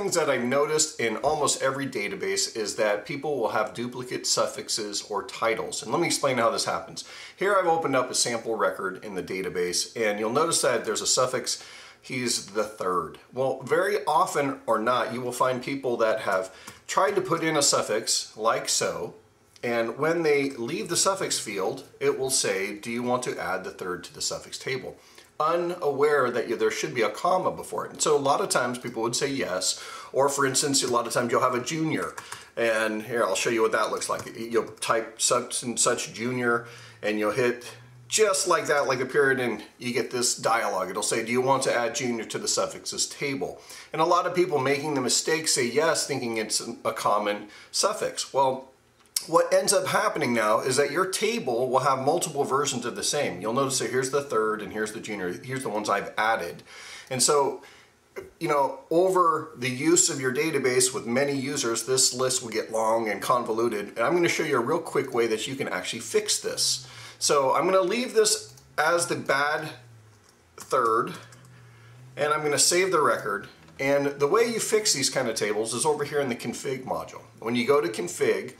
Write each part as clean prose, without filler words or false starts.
things that I've noticed in almost every database is that people will have duplicate suffixes or titles. And let me explain how this happens. Here I've opened up a sample record in the database, and you'll notice that there's a suffix, he's the third. Well, very often or not, you will find people that have tried to put in a suffix like so, and when they leave the suffix field, it will say, do you want to add the third to the suffix table? Unaware that there should be a comma before it. And so a lot of times people would say yes, or for instance, a lot of times you'll have a junior, and here I'll show you what that looks like. You'll type such and such junior, and you'll hit just like that, like a period, and you get this dialogue. It'll say, do you want to add junior to the suffixes table? And a lot of people making the mistake say yes, thinking it's a common suffix. Well, what ends up happening now is that your table will have multiple versions of the same. You'll notice that here's the third and here's the junior, here's the ones I've added. And so, you know, over the use of your database with many users, this list will get long and convoluted. And I'm going to show you a real quick way that you can actually fix this. So I'm going to leave this as the bad third, and I'm going to save the record. And the way you fix these kind of tables is over here in the config module. When you go to config,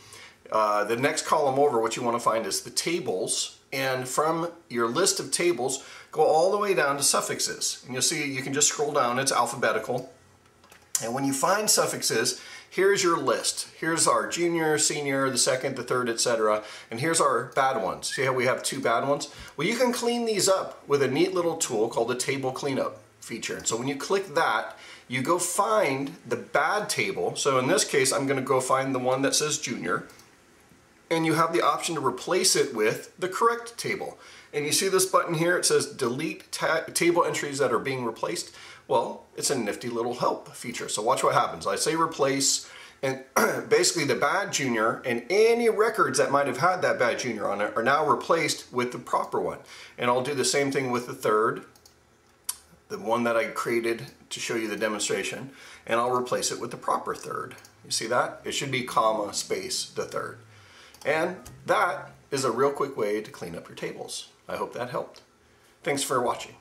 the next column over, what you want to find is the tables, and from your list of tables, go all the way down to suffixes. And you'll see you can just scroll down, it's alphabetical. And when you find suffixes, here's your list. Here's our junior, senior, the second, the third, etc. And here's our bad ones. See how we have two bad ones? Well, you can clean these up with a neat little tool called the table cleanup feature. And so when you click that, you go find the bad table. So in this case, I'm going to go find the one that says junior. And you have the option to replace it with the correct table. And you see this button here, it says delete table entries that are being replaced. Well, it's a nifty little help feature. So watch what happens. I say replace, and basically the bad junior and any records that might have had that bad junior on it are now replaced with the proper one. And I'll do the same thing with the third, the one that I created to show you the demonstration, and I'll replace it with the proper third. You see that? It should be comma space the third. And that is a real quick way to clean up your tables. I hope that helped. Thanks for watching.